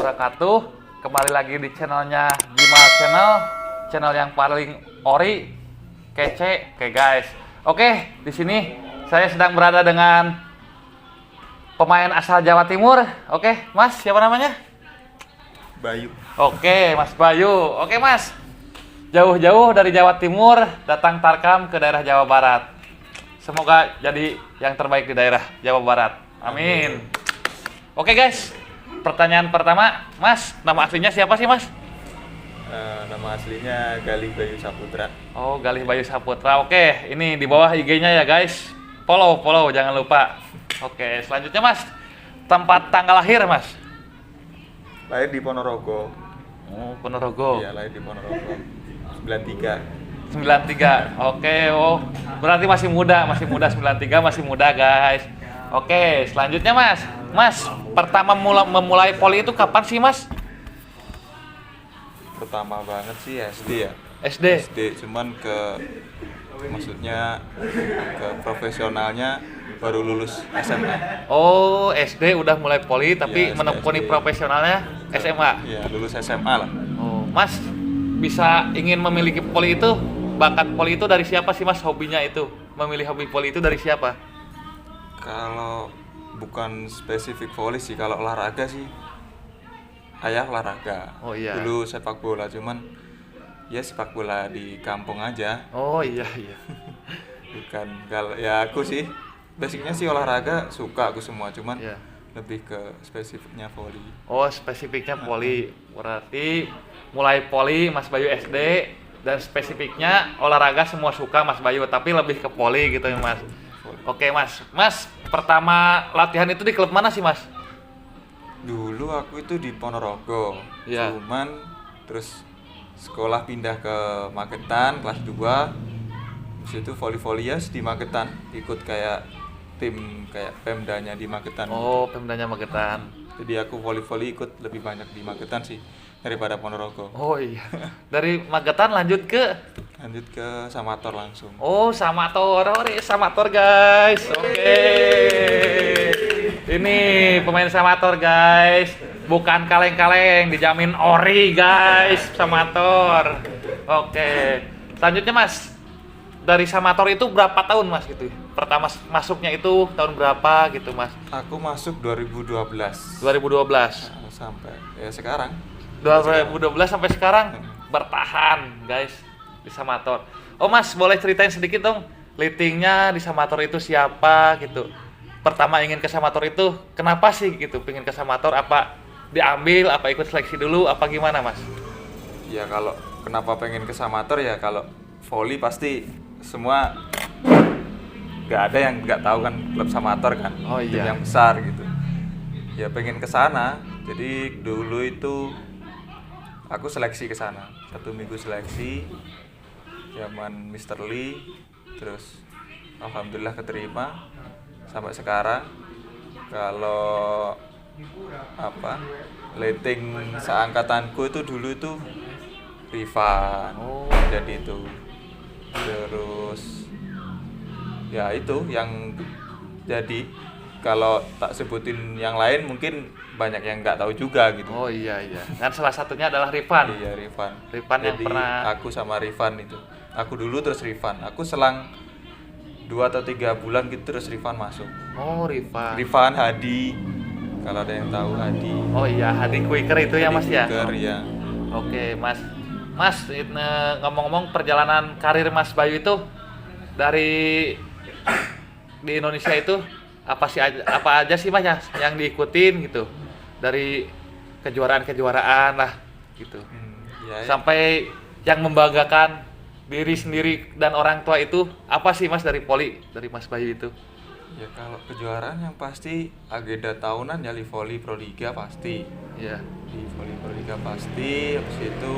wabarakatuh. Kembali lagi di channelnya Gimal Channel, channel yang paling ori, kece, oke guys. Oke, di sini saya sedang berada dengan pemain asal Jawa Timur. Oke, Mas, siapa namanya? Bayu. Oke, Mas Bayu. Oke, Mas. Jauh-jauh dari Jawa Timur datang tarkam ke daerah Jawa Barat. Semoga jadi yang terbaik di daerah Jawa Barat. Amin. Oke guys, pertanyaan pertama, Mas, nama aslinya siapa sih Mas? Nama aslinya Galih Bayu Saputra. Oh, Galih Bayu Saputra. Oke, ini di bawah IG-nya ya guys. Follow, jangan lupa. Oke, selanjutnya Mas, tempat tanggal lahir Mas? Lahir di Ponorogo. Oh, Ponorogo. Iya, lahir di Ponorogo. 93. 93. Oke, oh, berarti masih muda 93, masih muda guys. Oke, selanjutnya Mas. Mas, pertama memulai poli itu kapan sih Mas? Pertama banget sih SD ya. SD. Cuman maksudnya ke profesionalnya baru lulus SMA. Oh, SD udah mulai poli tapi Iya, menekuni SD. profesionalnya SMA. Iya, lulus SMA lah. Oh, Mas bisa ingin memiliki poli itu, bakat poli itu dari siapa sih Mas, hobinya itu? Memilih hobi poli itu dari siapa? Kalau bukan spesifik voli sih, kalau olahraga sih ayah olahraga. Oh, iya. Dulu sepak bola, cuman ya sepak bola di kampung aja. Oh iya. Bukan, kalau ya aku sih basicnya sih olahraga suka aku semua, cuman Iya. lebih ke spesifiknya voli. Oh, spesifiknya poli. Berarti mulai poli Mas Bayu SD dan spesifiknya olahraga semua suka Mas Bayu, tapi lebih ke poli gitu ya Mas. Oke Mas. Mas, pertama latihan itu di klub mana sih Mas? Dulu aku itu di Ponorogo. Iya. Cuman terus sekolah pindah ke Magetan kelas 2. Habis itu voli-voli ya di Magetan, ikut kayak tim kayak Pemdanya di Magetan. Oh, Pemdanya Magetan. Jadi aku voli-voli ikut lebih banyak di Magetan sih daripada Ponorogo. Oh iya. Dari Magetan lanjut ke Lanjut ke Samator langsung. oh, Samator. Samator guys. Oke. Ini pemain Samator guys. Bukan kaleng-kaleng, dijamin ori guys, Samator. Oke. Selanjutnya Mas, dari Samator itu berapa tahun Mas gitu? Pertama masuknya itu tahun berapa gitu Mas? Aku masuk 2012. 2012. Sampai ya sekarang. 2012 sampai sekarang bertahan guys di Samator. Oh Mas, boleh ceritain sedikit dong leadingnya di Samator itu siapa gitu? Pertama ingin ke Samator itu kenapa sih gitu? Pengen ke Samator, apa diambil, apa ikut seleksi dulu, apa gimana Mas? Ya kalau kenapa pengen ke Samator ya, kalau voli pasti semua nggak ada yang nggak tahu kan klub Samator kan. Oh, Tim iya. yang besar gitu. Ya pengen ke sana. Jadi dulu itu aku seleksi ke sana. 1 minggu seleksi zaman Mr. Lee, terus alhamdulillah keterima sampai sekarang. Kalau rating seangkatanku itu dulu itu Rifan. Oh. Jadi itu terus ya itu yang jadi, kalau tak sebutin yang lain mungkin banyak yang nggak tahu juga gitu. Oh iya. Dan salah satunya adalah Rifan. Iya, Rifan. Rifan yang Jadi pernah aku sama Rifan itu. Aku dulu terus Rifan. Aku selang 2 atau 3 bulan gitu terus Rifan masuk. Oh, Rifan. Rifan, Hadi. Kalau ada yang tahu Hadi. Oh iya, Hadi Quicker itu ya Hadi Mas ya. Quicker, ya. Oke, Mas. Mas, ngomong-ngomong perjalanan karir Mas Bayu itu dari di Indonesia itu apa aja sih Mas yang diikutin gitu? Dari kejuaraan-kejuaraan lah gitu. Ya, Sampai yang membanggakan diri sendiri dan orang tua itu apa sih Mas dari poli, dari Mas Bayu itu? ya kalau kejuaraan yang pasti agenda tahunan ya di voli Proliga pasti. Iya. Di voli Proliga pasti. Habis itu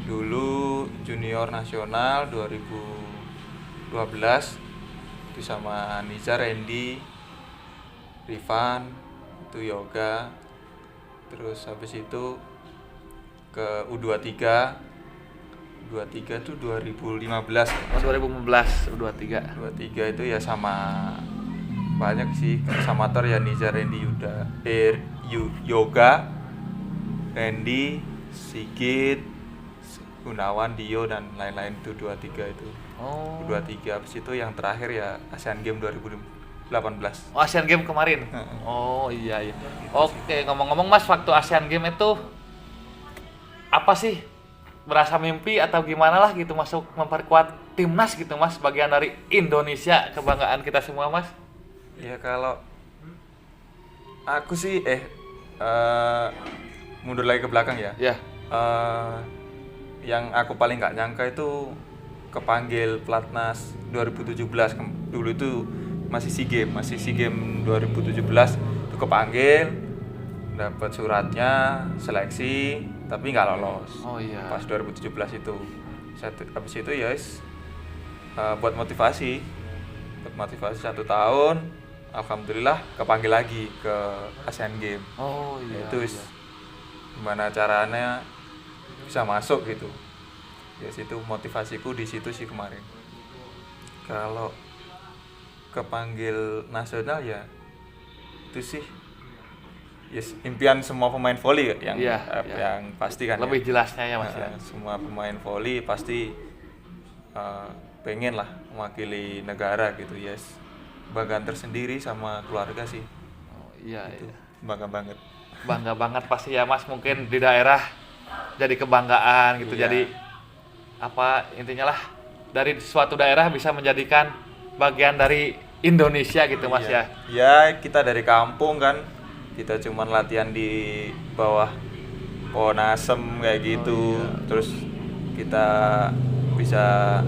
dulu junior nasional 2012 itu sama Niza, Randy, Rifan, itu yoga. Terus habis itu ke U23 itu 2015. Oh, 2015 U23. 23 itu ya sama banyak sih, Samator ya Niza, Randy, Yuda, Yoga, Randy, Sigit, Gunawan, Dio dan lain-lain itu 23 itu. Oh. 23 habis itu yang terakhir ya Asian Games 2018. Oh, Asian Games kemarin. Oh iya iya. Oke, ngomong-ngomong Mas, waktu Asian Games itu apa sih? Berasa mimpi atau gimana lah gitu masuk memperkuat timnas gitu Mas, bagian dari Indonesia, kebanggaan kita semua Mas. Ya kalau aku sih mundur lagi ke belakang ya. Ya. Yang aku paling nggak nyangka itu kepanggil pelatnas 2017 dulu itu masih SEA Games 2017 itu kepanggil, dapat suratnya seleksi tapi nggak lolos. Oh iya. Pas 2017 itu habis itu ya buat motivasi 1 tahun, alhamdulillah kepanggil lagi ke Asian Games. Oh iya. Itu iya. gimana caranya bisa masuk gitu. Ya situ motivasiku di situ sih kemarin. Kalau kepanggil nasional ya itu sih yes, impian semua pemain voli yang Iya, yang pasti kan lebih ya. jelasnya ya Mas ya. Semua pemain voli pasti pengen lah mewakili negara gitu, yes. Banggaan tersendiri sama keluarga sih. Oh, iya, Itu iya. bangga banget. Bangga banget pasti ya Mas, mungkin di daerah jadi kebanggaan gitu. Iya. Jadi apa intinya lah, dari suatu daerah bisa menjadikan bagian dari Indonesia gitu Mas Iya. ya. Ya kita dari kampung kan, kita cuman latihan di bawah pohon asem kayak gitu. Terus kita bisa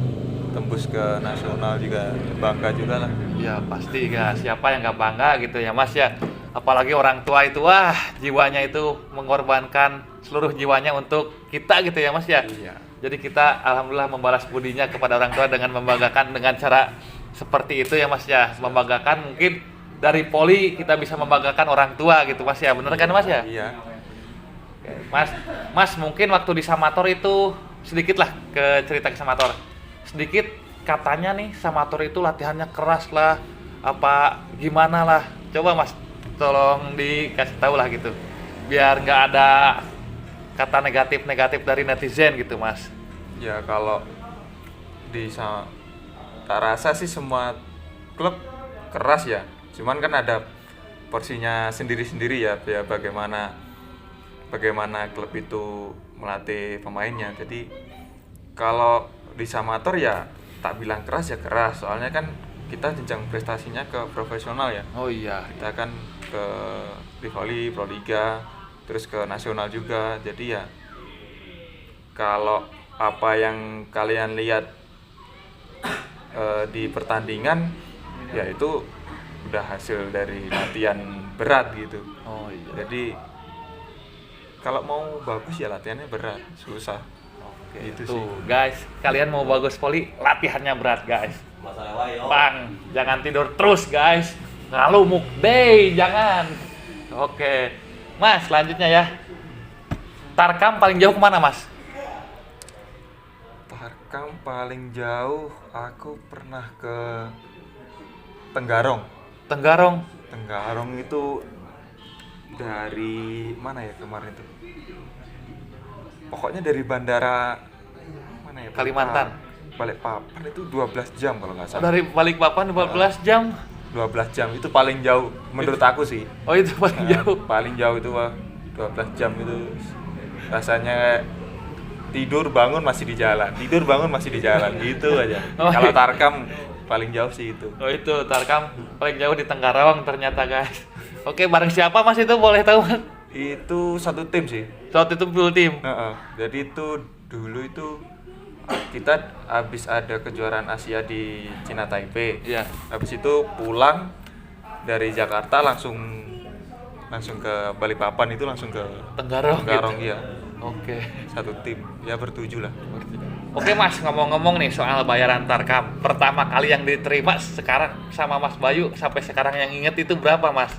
tembus ke nasional juga, bangga juga lah. Ya pasti ya, siapa yang nggak bangga gitu ya Mas ya. Apalagi orang tua itu, wah jiwanya itu mengorbankan seluruh jiwanya untuk kita gitu ya Mas ya. Iya. Jadi kita alhamdulillah membalas budinya kepada orang tua dengan membanggakan dengan cara seperti itu ya Mas ya. Membanggakan mungkin dari poli kita bisa membanggakan orang tua gitu Mas ya. Bener kan Mas ya? Iya. Mas mungkin waktu di Samator itu sedikit lah ke cerita ke Samator. Sedikit katanya nih Samator itu latihannya keras lah, apa gimana lah. Coba Mas tolong dikasih tahu lah gitu. Biar nggak ada kata negatif dari netizen gitu Mas. Ya kalau tak rasa sih semua klub keras ya. Cuman kan ada porsinya sendiri-sendiri ya, bagaimana klub itu melatih pemainnya. Jadi kalau di Samator ya tak bilang keras ya keras, soalnya kan kita jenjang prestasinya ke profesional ya. Oh iya. Kita kan ke di voli Proliga, terus ke nasional juga. Jadi ya kalau apa yang kalian lihat di pertandingan ya itu udah hasil dari latihan berat gitu. Oh iya. Jadi kalau mau bagus ya latihannya berat, susah. Oke, Itu tuh sih. guys, kalian mau bagus poli, latihannya berat guys. Bang, jangan tidur terus guys. Ngalumuk deh, jangan. Oke, Mas, selanjutnya ya. Tarkam paling jauh kemana Mas? Tarkam paling jauh aku pernah ke Tenggarong. Tenggarong itu dari mana ya kemarin itu? Pokoknya dari bandara mana ya? Kalimantan. Balikpapan itu 12 jam kalau nggak salah. Dari Balikpapan 12 jam. 12 jam itu paling jauh menurut aku sih. Oh itu paling jauh. Paling jauh itu 12 jam itu rasanya tidur bangun masih di jalan gitu aja. Oh, Kalau iya. Tarkam paling jauh sih itu. Oh itu Tarkam paling jauh di Tenggarong ternyata guys. Oke, bareng siapa Mas itu boleh tahu Mas? Itu satu tim sih. Saat itu full tim. Jadi itu dulu itu kita habis ada kejuaraan Asia di Cina Taipei. Iya. Habis itu pulang dari Jakarta langsung ke Balikpapan, itu langsung ke Tenggarong gitu. Iya. Oke. Satu tim ya bertujuh lah. Oke Mas, ngomong-ngomong nih soal bayaran Tarkam. Pertama kali yang diterima sekarang sama Mas Bayu sampai sekarang yang inget itu berapa Mas?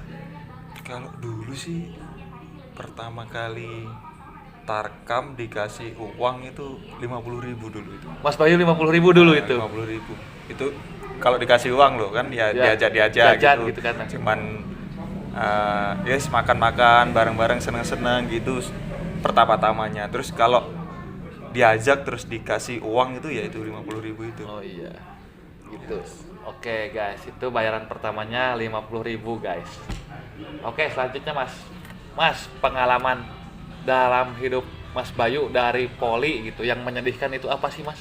Kalau dulu sih pertama kali Tarkam dikasih uang itu 50.000 dulu itu. Mas Bayu 50.000 dulu itu. 50.000. Itu kalau dikasih uang loh kan ya, diajak jajan gitu. gitu kan. Cuman yes makan-makan bareng-bareng seneng-seneng gitu. pertama-tamanya. Terus kalau diajak terus dikasih uang itu ya itu 50.000 itu. Oh iya. Gitu. Oke, guys, itu bayaran pertamanya 50.000, guys. Oke, selanjutnya Mas. Mas, pengalaman dalam hidup Mas Bayu dari poli gitu yang menyedihkan itu apa sih, Mas?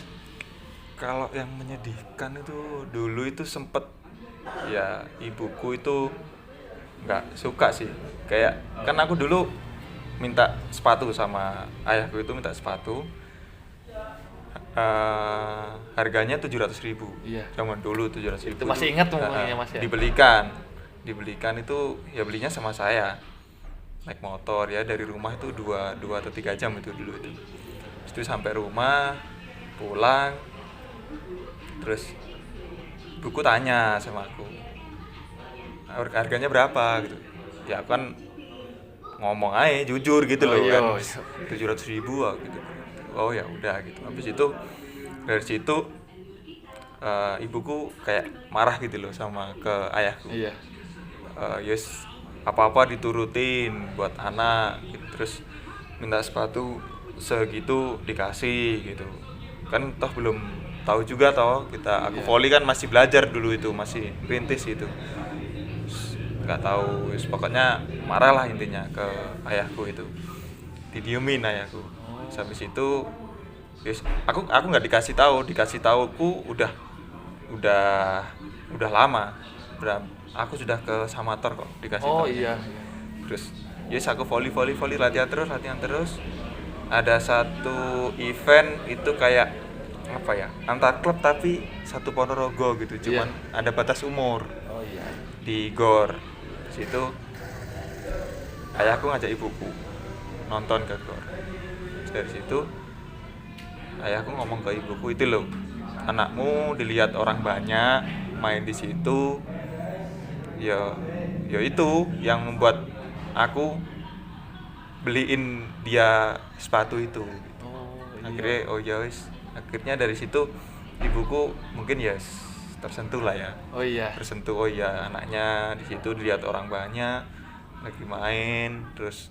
Kalau yang menyedihkan itu dulu itu sempet ya ibuku itu nggak suka sih. Kayak kan aku dulu minta sepatu sama ayahku itu minta sepatu. Harganya 700.000. Iya. Zaman dulu 700.000. Itu masih ingat tuh ngomongnya, Mas, ya? Dibelikan itu ya belinya sama saya. Naik motor ya dari rumah itu 2 atau 3 jam itu dulu itu. Terus itu sampai rumah, pulang. Terus ibuku tanya sama aku, harganya berapa gitu. Ya aku kan ngomong aja jujur gitu loh iya, kan. iya. 700.000 gitu. Oh ya udah gitu. Habis itu dari situ ibuku kayak marah gitu loh sama ke ayahku. Iya. Yes, apa-apa diturutin buat anak gitu. Terus minta sepatu segitu dikasih gitu. Kan toh belum tahu juga toh aku Iya. volley kan masih belajar dulu itu, masih rintis gitu. Nggak tahu, pokoknya marah lah intinya ke ayahku itu, didiemin ayahku. Habis itu aku nggak dikasih tahuku udah lama, aku sudah ke Samator kok dikasih Oh tahunya. iya. Terus aku volley latihan terus. Ada satu event itu kayak apa ya, antar klub tapi satu Ponorogo gitu, cuman ada batas umur Oh iya. di GOR. Situ ayahku ngajak ibuku nonton ke GOR. Dari situ ayahku ngomong ke ibuku, itu loh anakmu dilihat orang banyak main di situ, ya itu yang membuat aku beliin dia sepatu itu. Oh iya. Akhirnya akhirnya dari situ ibuku mungkin ya tersentuh lah ya. Oh iya. Tersentuh, oh iya anaknya di situ dilihat orang banyak lagi main. Terus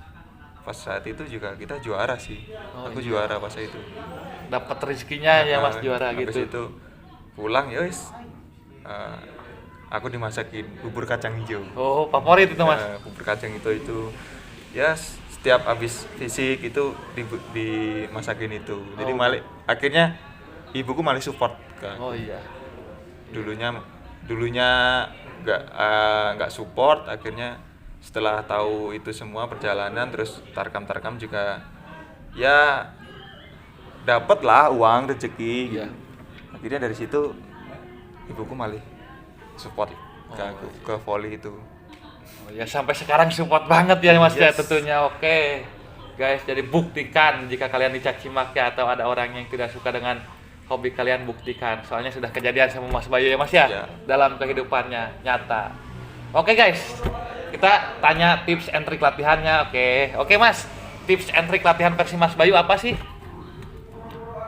pas saat itu juga kita juara sih. Oh, Aku iya. juara pas itu. Dapat rezekinya ya Mas juara Habis gitu. itu pulang ya aku dimasakin bubur kacang hijau. Oh, favorit itu Mas. Bubur kacang itu ya setiap habis fisik itu dimasakin itu. Jadi Oh. akhirnya ibuku malah support ke aku. Oh iya. Dulunya nggak support, akhirnya setelah tahu itu semua perjalanan terus tarkam juga ya dapat lah uang rezeki gitu. Iya. Akhirnya dari situ ibuku malah support ke Oh, aku ke volley itu. Oh ya, sampai sekarang support banget ya Mas ya Yes. tentunya. Oke. Guys, jadi buktikan jika kalian dicaci maki atau ada orang yang tidak suka dengan hobi kalian, buktikan. Soalnya sudah kejadian sama Mas Bayu ya Mas ya, Ya. dalam kehidupannya nyata. Oke guys, kita tanya tips and trik latihannya. Oke Mas, tips and trik latihan versi Mas Bayu apa sih?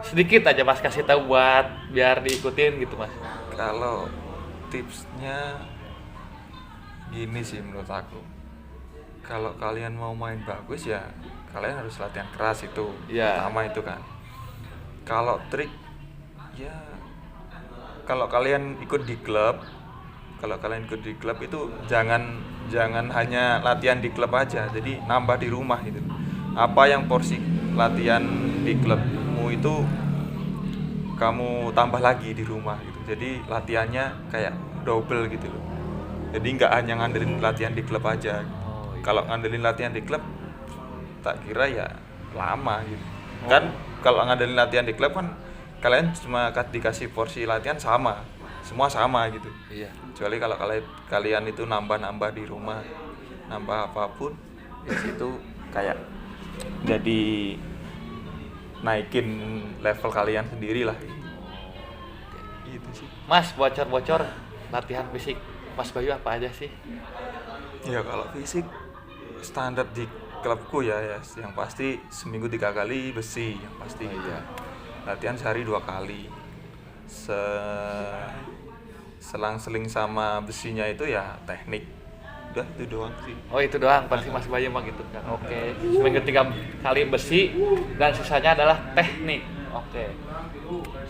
Sedikit aja Mas kasih tahu buat biar diikutin gitu Mas. Kalau tipsnya gini sih menurut aku, kalau kalian mau main bagus ya kalian harus latihan keras itu. Iya. Pertama itu kan. Kalau trik ya kalau kalian ikut di klub itu jangan hanya latihan di klub aja, jadi nambah di rumah gitu. Apa yang porsi latihan di klubmu itu kamu tambah lagi di rumah gitu. Jadi latihannya kayak double gitu loh. Jadi nggak hanya ngandelin latihan di klub aja. Oh, iya. Kalau ngandelin latihan di klub tak kira ya lama gitu. Kan kalau ngandelin latihan di klub kan kalian cuma dikasih porsi latihan sama, semua sama gitu. Iya. Kecuali kalau kalian itu nambah di rumah, nambah apapun, di situ kayak jadi naikin level kalian sendiri lah. Gitu sih. Mas, bocor-bocor latihan fisik Mas Bayu apa aja sih? Ya kalau fisik standar di klubku ya yang pasti seminggu 3 kali besi yang pasti. Oh, iya. Latihan sehari 2 kali. Selang-seling sama besinya itu ya teknik udah itu doang sih. Oh itu doang, pasti Mas Bayu mah gitu kan. Oke. Seminggu 3 kali besi dan sisanya adalah teknik. Oke.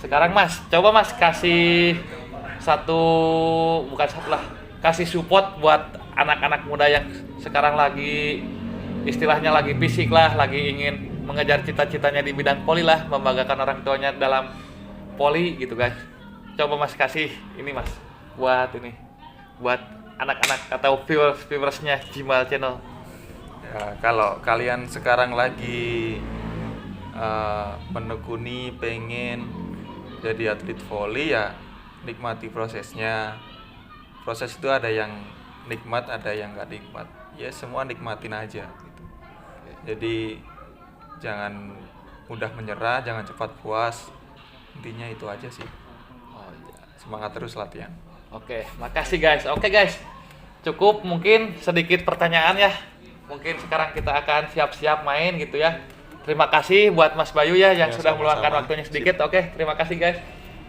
Sekarang Mas, coba Mas kasih bukan satu lah, kasih support buat anak-anak muda yang sekarang lagi istilahnya lagi fisik lah, lagi ingin mengejar cita-citanya di bidang poli lah, membanggakan orang tuanya dalam poli gitu guys. Coba Mas kasih ini Mas buat anak-anak atau viewersnya Jimal Channel. Ya, kalau kalian sekarang lagi menekuni pengen jadi atlet voli ya nikmati prosesnya. Proses itu ada yang nikmat, ada yang nggak nikmat. Ya semua nikmatin aja. Gitu. Jadi jangan mudah menyerah, jangan cepat puas. Intinya itu aja sih. Oh iya. Semangat terus latihan. Oke, makasih guys. Oke guys, cukup mungkin sedikit pertanyaan ya. Mungkin sekarang kita akan siap-siap main gitu ya. Terima kasih buat Mas Bayu ya yang Ya, sudah sama-sama. meluangkan waktunya sedikit. Oke, terima kasih guys.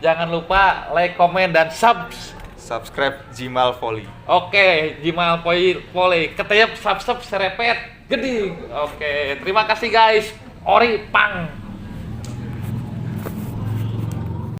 Jangan lupa like, komen, dan Subscribe Jimal Volley. Oke, Jimal Volley. Ketep, subscribe, serepet, geding. Oke, terima kasih guys. Ori, pang.